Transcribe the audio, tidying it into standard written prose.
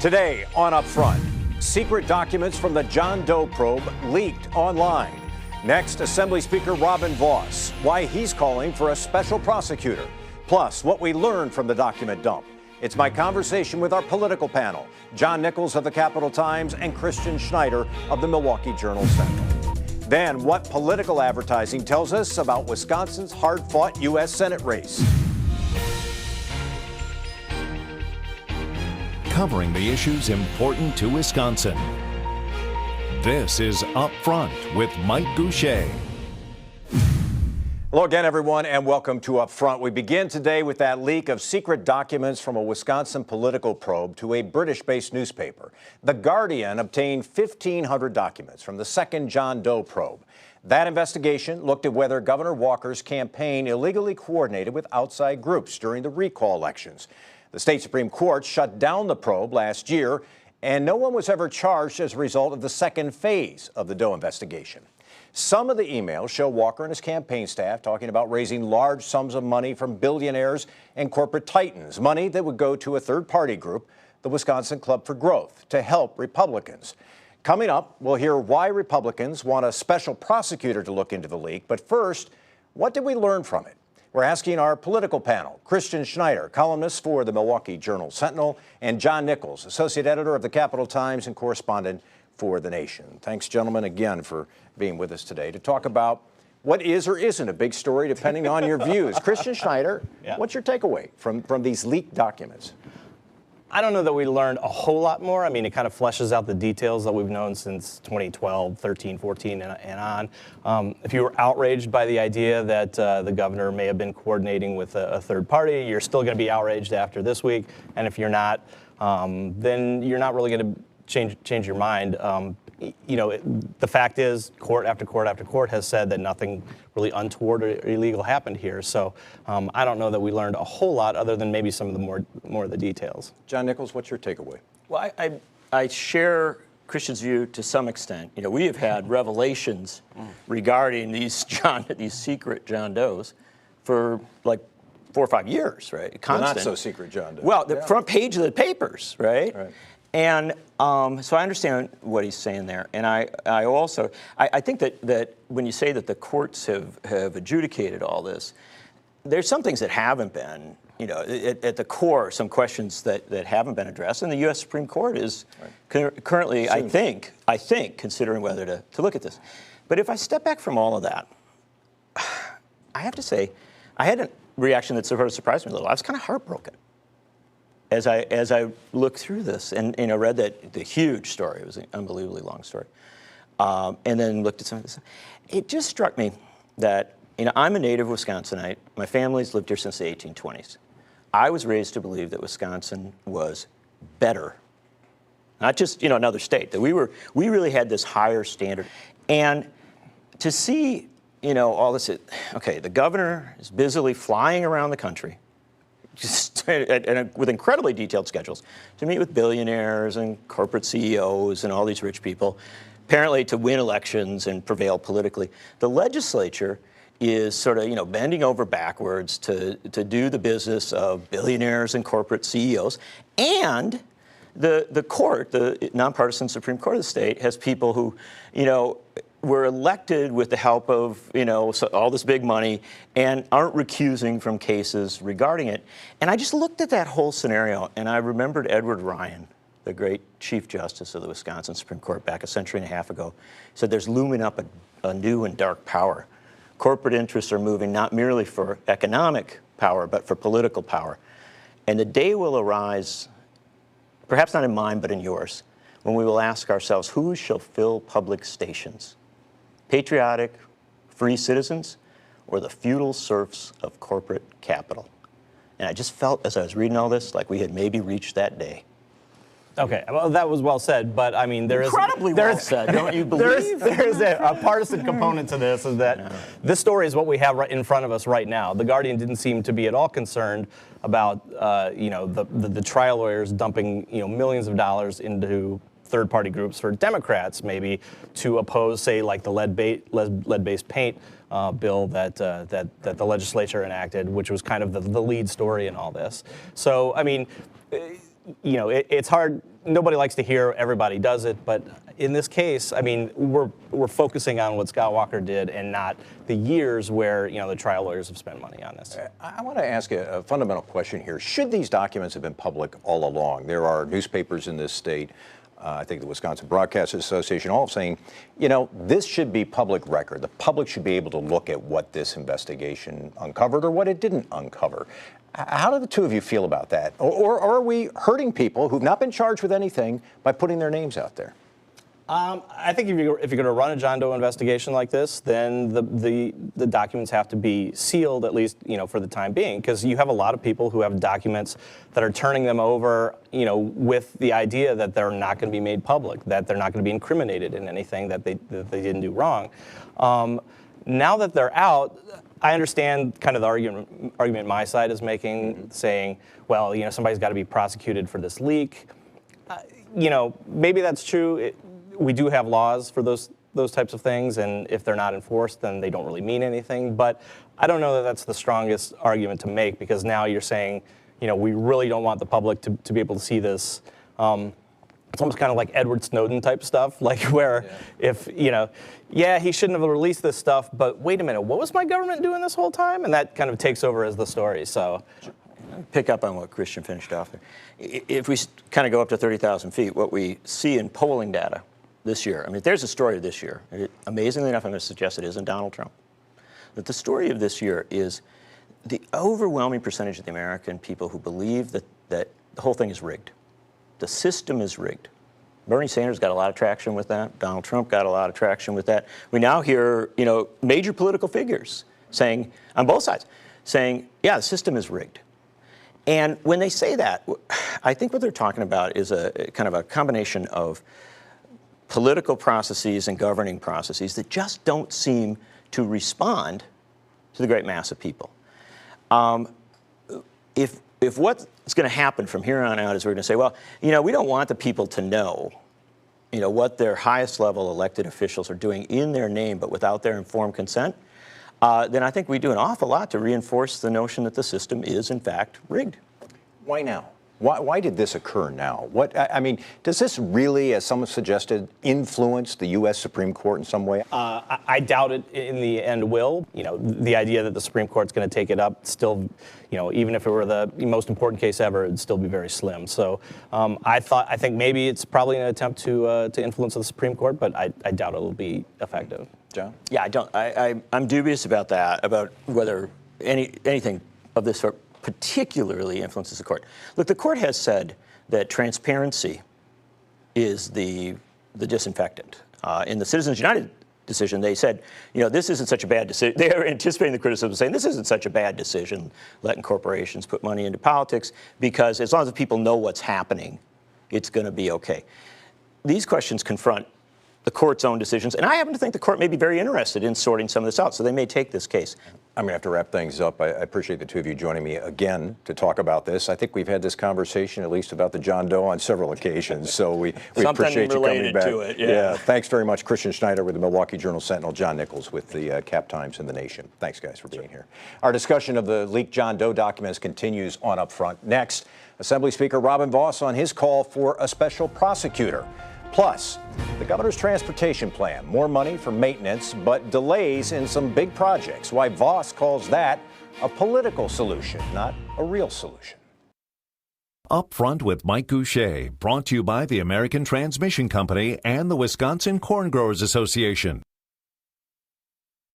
Today on Upfront, secret documents from the John Doe probe leaked online. Next, Assembly Speaker Robin Vos, why he's calling for a special prosecutor. Plus, what we learned from the document dump. It's my conversation with our political panel, John Nichols of the Capital Times and Christian Schneider of the Milwaukee Journal-Sentinel. Then, what political advertising tells us about Wisconsin's hard-fought U.S. Senate race. Covering the issues important to Wisconsin. This is Up Front with Mike Goucher. Hello again, everyone, and welcome to Up Front. We begin today with that leak of secret documents from a Wisconsin political probe to a British-based newspaper. The Guardian obtained 1,500 documents from the second John Doe probe. That investigation looked at whether Governor Walker's campaign illegally coordinated with outside groups during the recall elections. The state Supreme Court shut down the probe last year, and no one was ever charged as a result of the second phase of the Doe investigation. Some of the emails show Walker and his campaign staff talking about raising large sums of money from billionaires and corporate titans, money that would go to a third-party group, the Wisconsin Club for Growth, to help Republicans. Coming up, we'll hear why Republicans want a special prosecutor to look into the leak. But first, what did we learn from it? We're asking our political panel, Christian Schneider, columnist for the Milwaukee Journal-Sentinel, and John Nichols, associate editor of the Capital Times and correspondent for The Nation. Thanks, gentlemen, again for being with us today to talk about what is or isn't a big story, depending on your views. Christian Schneider, What's your takeaway from these leaked documents? I don't know that we learned a whole lot more. I mean, it kind of fleshes out the details that we've known since 2012, 13, 14, and on. If you were outraged by the idea that the governor may have been coordinating with a third party, you're still going to be outraged after this week. And if you're not, then you're not really going to change your mind. The fact is, court after court after court has said that nothing really untoward or illegal happened here. So I don't know that we learned a whole lot other than maybe some of the more of the details. John Nichols, what's your takeaway? Well, I share Christian's view to some extent. We have had revelations regarding these secret John Does for like 4 or 5 years, right? Constant. Not so secret John Doe. Well, the front page of the papers, right? And so I understand what he's saying there, and I also think that when you say that the courts have adjudicated all this, there's some things that haven't been, at the core, some questions that haven't been addressed, and the U.S. Supreme Court is currently, I think, considering whether to look at this. But if I step back from all of that, I have to say, I had a reaction that sort of surprised me a little. I was kind of heartbroken as I looked through this and read the huge story. It was an unbelievably long story, and then looked at some of this. It just struck me that I'm a native Wisconsinite. My family's lived here since the 1820s. I was raised to believe that Wisconsin was better, not just another state. That we really had this higher standard, and to see all this. Okay, the governor is busily flying around the country, just with incredibly detailed schedules, to meet with billionaires and corporate CEOs and all these rich people, apparently to win elections and prevail politically. The legislature is sort of, bending over backwards to do the business of billionaires and corporate CEOs. And the court, the nonpartisan Supreme Court of the state, has people who, were elected with the help of, all this big money and aren't recusing from cases regarding it. And I just looked at that whole scenario and I remembered Edward Ryan, the great Chief Justice of the Wisconsin Supreme Court back a century and a half ago, said there's looming up a new and dark power. Corporate interests are moving not merely for economic power, but for political power. And the day will arise, perhaps not in mine, but in yours, when we will ask ourselves, who shall fill public stations? Patriotic, free citizens, or the feudal serfs of corporate capital? And I just felt, as I was reading all this, like we had maybe reached that day. Okay, well, that was well said, but I mean, there is incredibly well said, don't you believe? There is a partisan component to this, is that this story is what we have right in front of us right now. The Guardian didn't seem to be at all concerned about, the trial lawyers dumping, millions of dollars into third-party groups for Democrats, maybe to oppose, say, like the lead-based paint bill that the legislature enacted, which was kind of the lead story in all this. So, I mean, it's hard. Nobody likes to hear everybody does it, but in this case, I mean, we're focusing on what Scott Walker did and not the years where, the trial lawyers have spent money on this. I want to ask a fundamental question here. Should these documents have been public all along? There are newspapers in this state, I think the Wisconsin Broadcasters Association, all saying, this should be public record. The public should be able to look at what this investigation uncovered or what it didn't uncover. How do the two of you feel about that? Or are we hurting people who've not been charged with anything by putting their names out there? I think if you're going to run a John Doe investigation like this, then the documents have to be sealed, at least for the time being, because you have a lot of people who have documents that are turning them over, with the idea that they're not going to be made public, that they're not going to be incriminated in anything that they didn't do wrong. Now that they're out, I understand kind of the argument my side is making, saying, well, somebody's got to be prosecuted for this leak. Maybe that's true. We do have laws for those types of things, and if they're not enforced, then they don't really mean anything. But I don't know that that's the strongest argument to make, because now you're saying, we really don't want the public to be able to see this. It's almost kind of like Edward Snowden type stuff, like where if, he shouldn't have released this stuff, but wait a minute, what was my government doing this whole time? And that kind of takes over as the story, so. Pick up on what Christian finished off there. If we kind of go up to 30,000 feet, what we see in polling data this year, I mean, there's a story of this year. Amazingly enough, I'm going to suggest it isn't Donald Trump. But the story of this year is the overwhelming percentage of the American people who believe that the whole thing is rigged. The system is rigged. Bernie Sanders got a lot of traction with that. Donald Trump got a lot of traction with that. We now hear, major political figures saying, on both sides, saying, yeah, the system is rigged. And when they say that, I think what they're talking about is a kind of a combination of political processes and governing processes that just don't seem to respond to the great mass of people. If what's going to happen from here on out is we're going to say, well, we don't want the people to know, what their highest level elected officials are doing in their name, but without their informed consent, then I think we do an awful lot to reinforce the notion that the system is, in fact, rigged. Why now? Why did this occur now? Does this really, as someone suggested, influence the U.S. Supreme Court in some way? I doubt it in the end will. The idea that the Supreme Court's going to take it up still, even if it were the most important case ever, it'd still be very slim. So I think maybe it's probably an attempt to influence the Supreme Court, but I doubt it'll be effective. John? Yeah, I'm dubious about that, about whether anything of this sort particularly influences the court. Look, the court has said that transparency is the disinfectant. In the Citizens United decision, they said, this isn't such a bad decision. They are anticipating the criticism, saying this isn't such a bad decision, letting corporations put money into politics, because as long as the people know what's happening, it's going to be okay. These questions confront the court's own decisions, and I happen to think the court may be very interested in sorting some of this out, so they may take this case. I'm going to have to wrap things up. I appreciate the two of you joining me again to talk about this. I think we've had this conversation, at least about the John Doe, on several occasions, so we appreciate you coming back. To it, yeah. Thanks very much, Christian Schneider with the Milwaukee Journal-Sentinel, John Nichols with the Cap Times and The Nation. Thanks, guys, for being here. Our discussion of the leaked John Doe documents continues on Upfront. Next, Assembly Speaker Robin Vos on his call for a special prosecutor. Plus, the governor's transportation plan, more money for maintenance, but delays in some big projects. Why Vos calls that a political solution, not a real solution. Upfront with Mike Goucher, brought to you by the American Transmission Company and the Wisconsin Corn Growers Association.